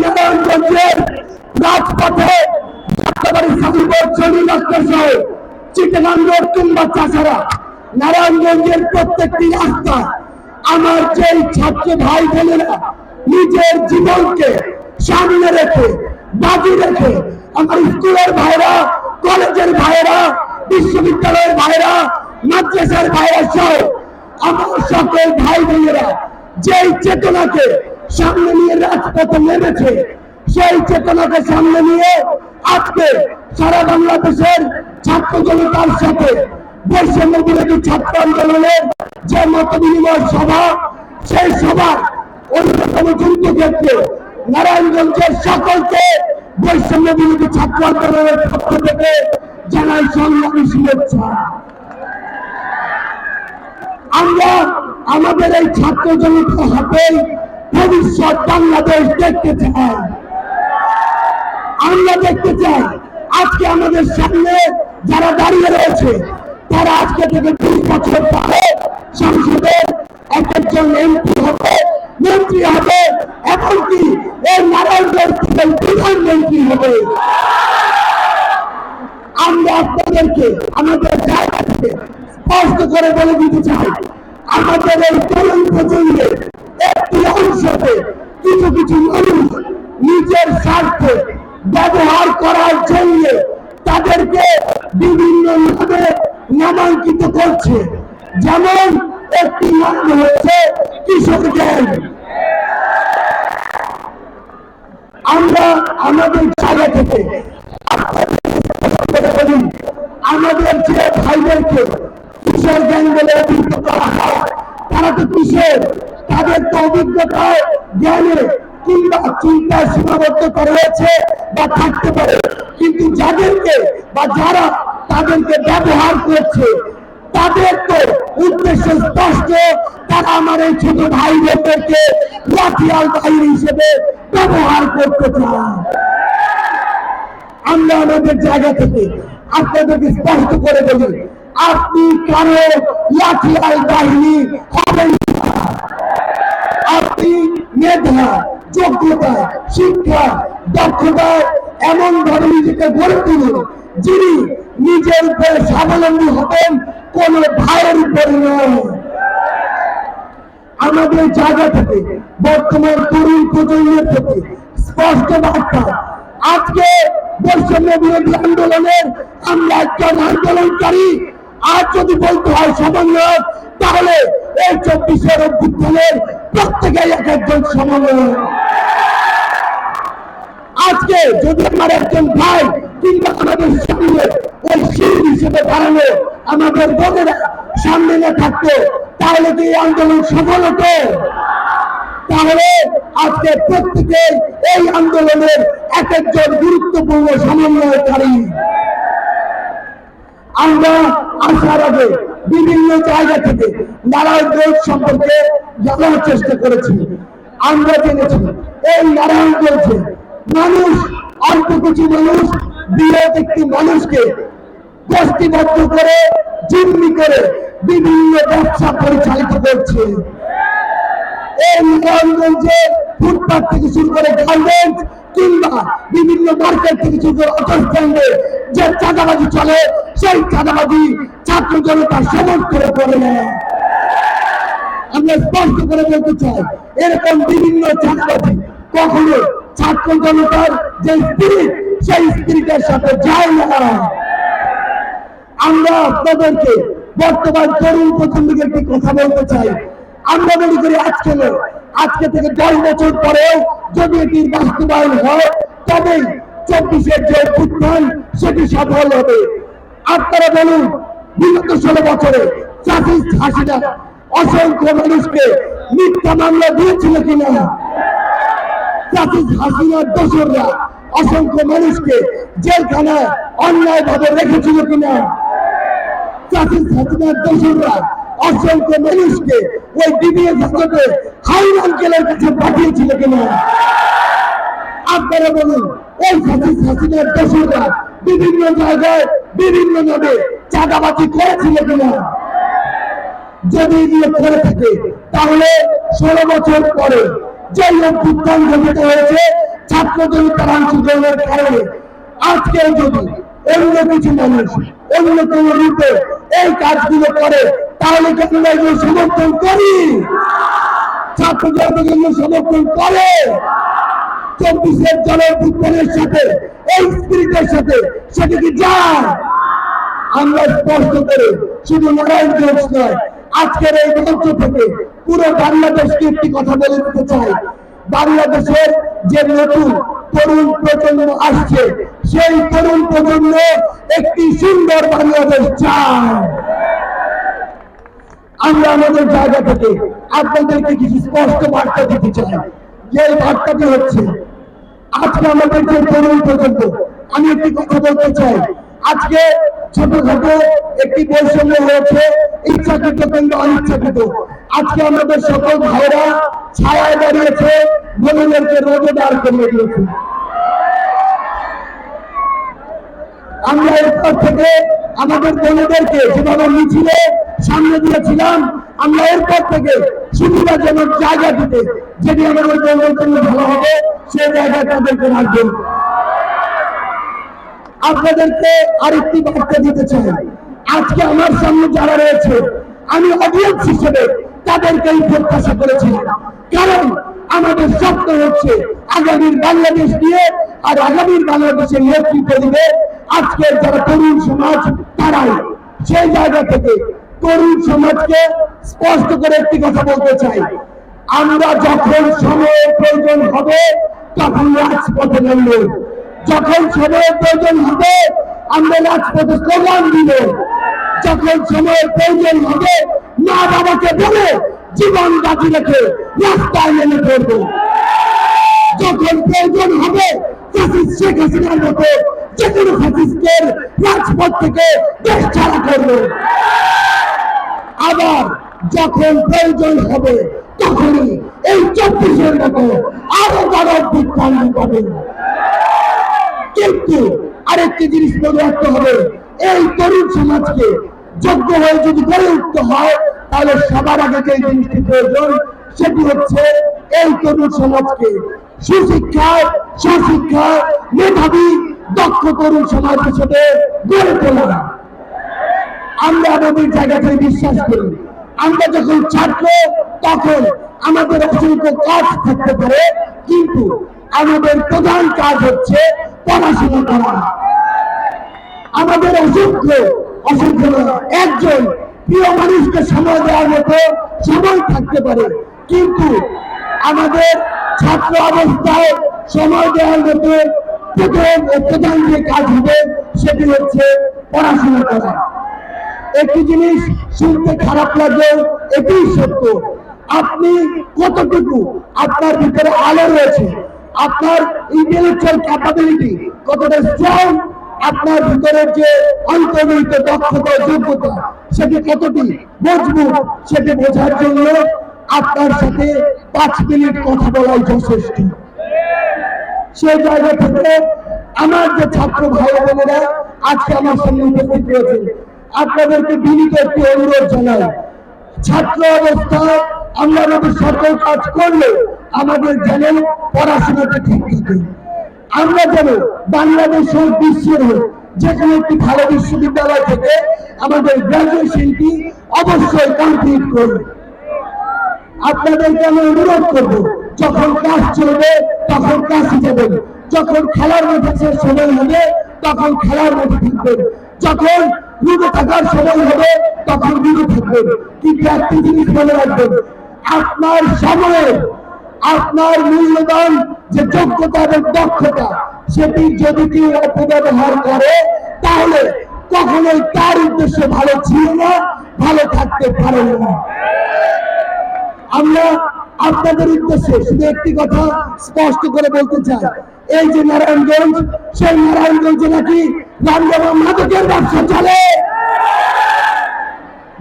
নারায়ণগঞ্জের রাজপথে যাত্রাবাড়ি সাধুপুর শরীর সহ চিটাগাঙ্গের কিংবা চাষারা নারায়ণগঞ্জের প্রত্যেকটি রাস্তায় আমার যেই ছাত্র ভাই বোনেরা নিজের জীবনকে সামনে রেখে বাজি রেখে আমার স্কুলের ভাইরা, কলেজের ভাইরা, বিশ্ববিদ্যালয়ের ভাইরা, মাদ্রাসার ভাইরা সহ আমার সকল ভাই বোনেরা যেই চেতনাকে সামনে নিয়ে রাজপথে নেমেছে, সেই চেতনাকে সামনে নিয়ে আজকে সারা বাংলাদেশের ছাত্র জনতার সাথে বৈষম্য বিরোধী ছাত্র আন্দোলনের যে মত বিনিময় সভা, সেই সভার অন্যতম যুদ্ধক্ষেত্রে নারায়ণগঞ্জের সকলকে বৈষম্য বিরোধী ছাত্র আন্দোলনের পক্ষ থেকে জানাই সংগ্রামী শুভেচ্ছা। আমরা আমাদের এই ছাত্র জনতার হাতে ভবিষ্যৎ বাংলাদেশ দেখতে চাই। আমরা দেখতে চাই আজকে আমাদের সামনে যারা দাঁড়িয়ে রয়েছে তারা আজকে থেকে 20 বছর পরে সংসদের এক একজন এমপি হবে, মন্ত্রী হবে, এমনকি এই নারায়ণগঞ্জ থেকে প্রধানমন্ত্রী হবে। আমরা আপনাদেরকে আমাদের জায়গা থেকে স্পষ্ট করে বলে দিতে চাই, আমাদের এই তরুণ প্রজন্মের একটি অংশতে কিছু কিছু মানুষ নিজের স্বার্থে ব্যবহার করার জন্য তাদেরকে বিভিন্ন নামে নামাঙ্কিত করছে। যেমন একটি নাম হচ্ছে কিশোর গ্যাং। আমরা আমাদের জায়গা থেকে আমাদের যে ভাইদেরকে কিশোর গ্যাং বলে অভিহিত করা হয়, তারা তো কিশোর, তাদের তো অভিজ্ঞতা জ্ঞানে কিংবা চিন্তায় সীমাবদ্ধতা রয়েছে বা থাকতে পারে, কিন্তু যাদেরকে বা যারা তাদেরকে ব্যবহার করছে তাদের তো উদ্দেশ্য স্পষ্ট, তারা আমার এই ছোট ভাই বোনদেরকে লাঠিয়াল বাহিনী হিসেবে ব্যবহার করতে চায়। আমরা আমাদের জায়গা থেকে আপনাদেরকে স্পষ্ট করে বলি, আপনি কারো লাঠিয়াল বাহিনী হবেন না। আপনি মেধা, যোগ্যতা, শিক্ষা, দক্ষতায় এমন ভাবে নিজেকে গড়ে তুলুন যিনি নিজের উপরে স্বাবলম্বী হবেন, কোন ভাইয়ের উপরে নয়। আমাদের জায়গা থেকে বর্তমান তরুণ প্রজন্মের প্রতি স্পষ্ট বার্তা, আজকে বৈষম্য বিরোধী আন্দোলনের আমরা একজন আন্দোলনকারী, আর যদি বলতে হয় সমন্বয়ক, তাহলে এই 24-এর অভ্যুত্থানের প্রত্যেকেই এক একজন সমন্বয়ক। আজকে যদি আমার একজন ভাই কিংবা আমাদের সামনে ওই শিল্প হিসেবে দাঁড়ানো আমাদের বোনেরা সামনে না থাকতো, তাহলে কি এই আন্দোলন সফল হতো? তাহলে আজকে প্রত্যেকে এই আন্দোলনের এক একজন গুরুত্বপূর্ণ সমন্বয়কারী। আমরা আসার আগে বিভিন্ন জায়গা থেকে নারায়ণগঞ্জ সম্পর্কে জানার চেষ্টা করেছি। আমরা জেনেছি এই নারায়ণগঞ্জে মানুষ, অল্প কিছু মানুষ বৃহৎ একটি মানুষকে গোষ্ঠীবদ্ধ করে জিম্মি করে বিভিন্ন ব্যবসা পরিচালিত করছে। এই নারায়ণগঞ্জে ফুটপাথ থেকে শুরু করে গার্মেন্টস কিংবা বিভিন্ন মার্কেট থেকে শুরু করে অটো স্ট্যান্ডে যে চাঁদাবাজি চলে, সেই চাঁদাবাজি ছাত্র জনতা সমর্থন করে নেয়। আমরা স্পষ্ট করে বলতে চাই, এরকম বিভিন্ন চাঁদাবাজি কখনো ছাত্র জনতার যে স্পিরিট, সেই স্পিরিটের সাথে যায় না। আমরা আপনাদেরকে বর্তমান তরুণ প্রজন্মকে একটি কথা বলতে চাই, আমরা মনে করি আজকে নয়, আজকে থেকে 10 বছর পরেও যদি এটির বাস্তবায়ন হয়, তবেই 24-এর যে অভ্যুত্থান সেটি সফল হবে। আপনারা বলুন, বিগত 16 বছরে ফ্যাসিস্ট হাসিনা অসংখ্য মানুষকে মিথ্যা মামলা দিয়েছিল কিনা? ফ্যাসিস্ট হাসিনার দোসররা অসংখ্য মানুষকে জেলখানায় অন্যায় ভাবে রেখেছিল কিনা? ফ্যাসিস্ট হাসিনার দোসররা অসংখ্য মানুষকে ওই ডিবিএস হাজতে হাইন আঙ্কেলের কাছে পাঠিয়েছিল কিনা? আপনারা বলুন, ওই ফ্যাসিস্ট হাসিনার দোসররা বিভিন্ন জায়গায় বিভিন্ন নামে চাঁদাবাজি করেছিল কিনা? যদি এগুলো করে থাকে, তাহলে 16 বছর পরে যে অভ্যুত্থান ঘটিত হয়েছে ছাত্র জনতার অংশগ্রহণের কারণে আজকে যদি অন্য কিছু মানুষ অন্য কোন রূপে এই কাজগুলো করে তাহলে কি আমরা এগুলো সমর্থন করি? ছাত্র জনতাকে এগুলো সমর্থন করে? 24-এর জনঅভ্যুত্থানের সাথে এই স্পিরিটের সাথে সেটা কি যায়? আমরা স্পষ্ট করে শুধু নারায়ণগঞ্জ নয়, আজকের এই মঞ্চ থেকে পুরো বাংলাদেশকে একটি কথা বলে দিতে চাই। বাংলাদেশের যে নতুন তরুণ প্রজন্ম আসছে, সেই তরুণ প্রজন্ম একটি সুন্দর বাংলাদেশ চায়। আমরা আমাদের জায়গা থেকে আপনাদেরকে কিছু স্পষ্ট বার্তা দিতে চাই। যে বার্তাটি হচ্ছে, আজকে আমাদের যে তরুণ প্রজন্ম, আমি একটি কথা বলতে চাই, আজকে ছোটখাটো একটি বৈষম্য হয়েছে, ইচ্ছাকৃত কিংবা অনিচ্ছাকৃত। আজকে আমাদের সকল ভাইরা ছায়ায় দাঁড়িয়েছে, বোনেদেরকে রোদে দাঁড় করিয়ে দিয়েছে। আমরা এরপর থেকে আমাদের বোনেদেরকে যেভাবে মিছিলে সামনে দিয়েছিলাম, আমরা এরপর থেকে সুবিধাজনক জায়গা দিতে, যেটি আমাদের বোনদের জন্য ভালো হবে, সেই জায়গায় তাদেরকে রাখবেন। আপনাদেরকে আরেকটি বার্তা দিতে চাই, আজকে আমার সামনে যারা রয়েছে, আমি অডিয়েন্স হিসেবে তাদেরকেই প্রত্যাশা করেছিলাম। কারণ আমাদের স্বপ্ন হচ্ছে আগামীর বাংলাদেশ নিয়ে, আর আগামীর বাংলাদেশের নেতৃত্ব দিবে আজকের যারা তরুণ সমাজ, তারাই। সেই জায়গা থেকে তরুণ সমাজকে স্পষ্ট করে একটি কথা বলতে চাই, আমরা যখন সময়ের প্রয়োজন হবে তখন রাজপথে নামব, যখন সময়ের প্রয়োজন হবে আমরা রাজপথে স্লোগান দিব, যখন সময়ের প্রয়োজন হবে মা বাবাকে বলে জীবন বাজি রেখে রাস্তায় নেমে পড়ব, যখন প্রয়োজন হবে শেখ হাসিনার মতো যে কোনো ফ্যাসিস্টের রাজপথ থেকে দেশ ছাড়া করব, আবার যখন প্রয়োজন হবে তখনই এই 24-এর মতো আরো বড় বিপ্লব হবে। কিন্তু আরেকটি জিনিস মনে রাখতে হবে, এই তরুণ সমাজকে যোগ্য হয়ে যদি গড়ে উঠতে হয়, তাহলে সবার আগে যে জিনিসটি প্রয়োজন সেটি হচ্ছে এই তরুণ সমাজকে সুশিক্ষায়, সুশিক্ষায় মেধাবী দক্ষ তরুণ সমাজ হিসেবে গড়ে তোলা। আমরা আমাদের জায়গা থেকে বিশ্বাস করি, আমরা যখন ছাত্র তখন আমাদের অসংখ্য কাজ থাকতে পারে, কিন্তু আমাদের প্রধান কাজ হচ্ছে পড়াশোনা করা। আমাদের অসংখ্য একজন প্রিয় মানুষকে সময় দেওয়ার মতো সময় থাকতে পারে, কিন্তু আমাদের ছাত্র অবস্থায় সময় দেওয়ার মতো প্রধান যে কাজ হবে সেটি হচ্ছে পড়াশোনা করা। একটি জিনিস শুনতে খারাপ লাগলেও এটি সত্য, আপনি কতটুকু আপনার ভিতরে আলো রয়েছে, আপনার ইন্টেলেকচুয়াল ক্যাপাবিলিটি কতটা স্ট্রং, আপনার ভিতরের যে অন্তর্নিহিত দক্ষতা যোগ্যতা সেটি কতটি মজবুত, সেটি বোঝার জন্য আপনার সাথে 5 মিনিট কথা বলাই যথেষ্ট। সেই জায়গা থেকে আমার যে ছাত্র ভাই বোনেরা আজকে আমার সামনে উপস্থিত রয়েছে, আপনাদেরকে বিনীত একটি অনুরোধ জানাই, ছাত্র অবস্থায় আমরা আমাদের সকল কাজ করলে আমাদের যেন পড়াশোনাটা ঠিক থাকে, আমরা যেন বাংলাদেশ হোক, বিশ্বের হোক, যে কোনো একটি ভালো বিশ্ববিদ্যালয় থেকে আমাদের গ্রাজুয়েশনটি অবশ্যই কমপ্লিট করব। আপনাদেরকে আমি অনুরোধ করবো, যখন ক্লাস চলবে তখন ক্লাসে যাবেন, যখন খেলার মাঠে সময় হবে তখন খেলার মাঠে থাকবেন, যখন রুমে থাকার সময় হবে তখন রুমে থাকবেন। কিন্তু একটি জিনিস মনে রাখবেন, আপনার সময়ের, আপনার মূল্যবান যে যোগ্যতা এবং দক্ষতা সেটি যদি কেউ অপব্যবহার করে তাহলে কখনোই তার উদ্দেশ্য ভালো ছিল না, ভালো থাকতে পারে না। আমরা আপনাদের উদ্দেশ্যে শুধু একটি কথা স্পষ্ট করে বলতে চাই, এই যে নারায়ণগঞ্জ, সেই নারায়ণগঞ্জে নাকি রামজামা মাদকের ব্যবসা চলে।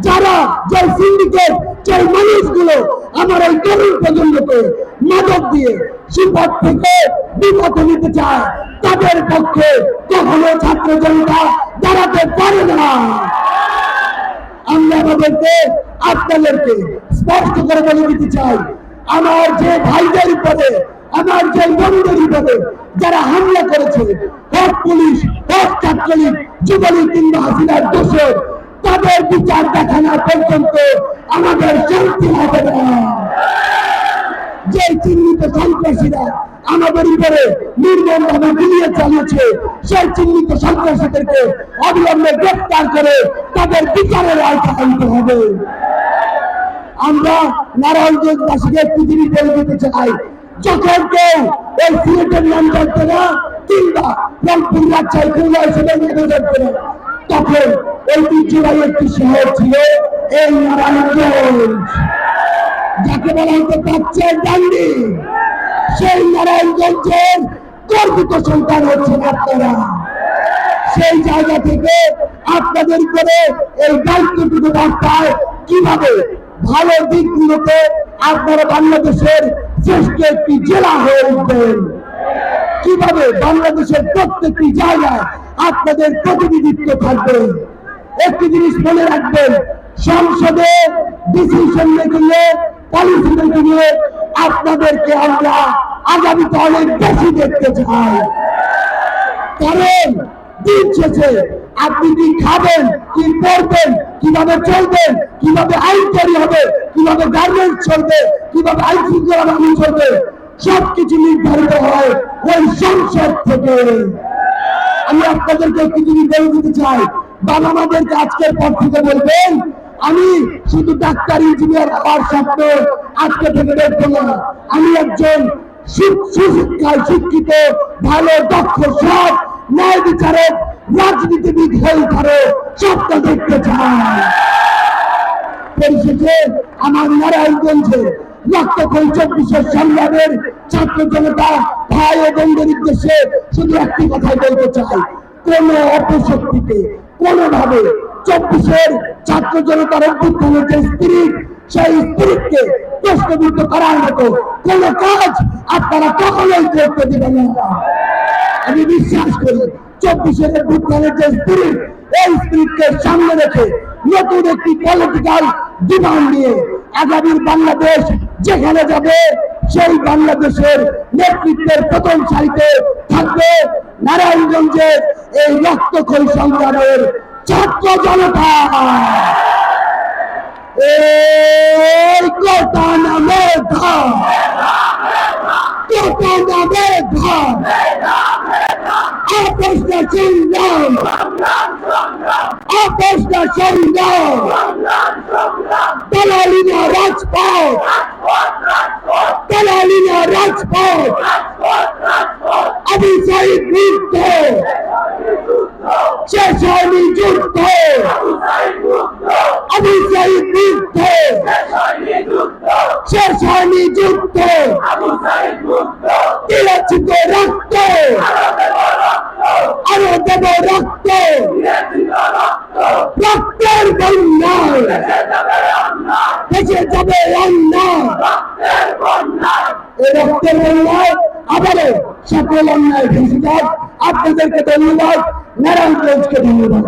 যারা যে সিন্ডিকেট, যে মানুষগুলো আমার এই তরুণ প্রজন্মকে মাদক দিয়ে সুপথ থেকে বিপথে নিতে চায়, তাদের পক্ষে কখনো ছাত্র জনতা দাঁড়াতে পারে না। আমরা আপনাদেরকে স্পষ্ট করে বলে দিতে চাই, আমার যে ভাইদের উপরে, আমার যে বন্ধুদের বিপদে যারা হামলা করেছে, হোক পুলিশ, হোক ছাত্রলীগ, যুবলীগ কিংবা হাসিনার দোষর, তাদের বিচার দেখানো পর্যন্ত আমাদের শান্তি হবে না। যে চিহ্নিত সন্ত্রাসীরা আমাদের উপরে নির্মমভাবে গুলিয়ে চালিয়েছে, সেই চিহ্নিত সন্ত্রাসীদেরকে অবিলম্বে গ্রেফতার করে তাদের বিচারের আওতায় আনতে হবে। আমরা নারায়ণগঞ্জবাসীকে একটি জিনিস বলে দিতে চাই, যখন কেউ এই সিলেটের নাম জানতো না কিংবা রংপুর, রাজশাহী, খুলনা এসবের নামে জানতো না, তখন ঐতিহ্যবাহী একটি শহর ছিল এই নারায়ণগঞ্জ, যাকে বলা হতো প্রাচ্যের ডান্ডি। সেই নারায়ণগঞ্জের গর্বিত সন্তান হচ্ছেন আপনারা। সেই জায়গা থেকে আপনাদের করে এই দায়িত্বটুকু বার্তায় কিভাবে ভালো দিকগুলোতে আপনারা বাংলাদেশের শ্রেষ্ঠ একটি জেলা হয়ে উঠবেন, কিভাবে বাংলাদেশের প্রত্যেকটি জায়গায় আপনাদের প্রতিনিধিত্ব থাকবে। একটি জিনিস মনে রাখবেন, সংসদে ডিসিশন মেকিং এ, পলিসি মেকিং এ আপনাদেরকে আমরা আগামীতে অনেক বেশি দেখতে চাই। কারণ দিন শেষে আপনি কি খাবেন, কি পড়বেন, কিভাবে চলবেন, কিভাবে আইন তৈরি হবে, কিভাবে গার্মেন্টস চলবে, কিভাবে আইন শৃঙ্খলা বাহিনী চলবে, সবকিছু নির্ধারিত হয় ওই সংসদ থেকে। আমি আপনাদেরকে একটি জিনিস বলে দিতে চাই, বাবা মাদেরকে আজকের পর থেকে বলবেন, আমি শুধু ডাক্তার, ইঞ্জিনিয়ার হওয়ার স্বপ্ন আজকে থেকে দেখবো না, আমি একজন সুশিক্ষায় শিক্ষিত, ভালো, দক্ষ, সৎ, ন্যায় বিচারক, রাজনীতিবিদ হয়ে পারে স্বপ্ন দেখতে চাই। পরিশেষে আমার নারায়ণগঞ্জে রক্তক্ষয়ী 24 সংগ্রামের ছাত্র জনতা ভাই ও বোনদের উদ্দেশ্যে শুধু একটি কথাই বলতে চাই, কোন অপশক্তিকে কোনোভাবে 24 ছাত্র জনতার অভ্যুত্থানের যে স্পিরিট, সেই স্পিরিটকে প্রশ্নবিদ্ধ করার মতো কোন কাজ আপনারা কখনোই করতে দিবেন না। আমি বিশ্বাস করি 24 অভ্যুত্থানের যে স্পিরিট, এই স্পিরিটকে সামনে রেখে নতুন একটি পলিটিক্যাল ডিমান্ড নিয়ে আগামীর বাংলাদেশ যেখানে যাবে, সেই বাংলাদেশের নেতৃত্বের প্রথম সারিতে থাকবে নারায়ণগঞ্জের এই রক্তক্ষয়ী সংগ্রামের ছাত্র জনতা। এই কোটা নামে ধাম, কোটা নামে ধাম, আপসটা সংগ্রাম, আপসটা সংগ্রাম, দালালিনা রাজপথ, দালালিনা রাজপথ, আবু সাইদ মুক্ত, শেষ হয়নি যুদ্ধ, আবু সাইদ মুক্ত, শেষ হয়নি যুদ্ধ, দিয়েছি তো রক্ত, আরো দেব রক্ত, রক্তের বন্যায় দেশে যাবে অন্যায়, এই রক্তের বন্যায় আবারও সকল অন্যায় ভেসে যাক। আপনাদেরকে ধন্যবাদ, নারায়ণগঞ্জকে ধন্যবাদ।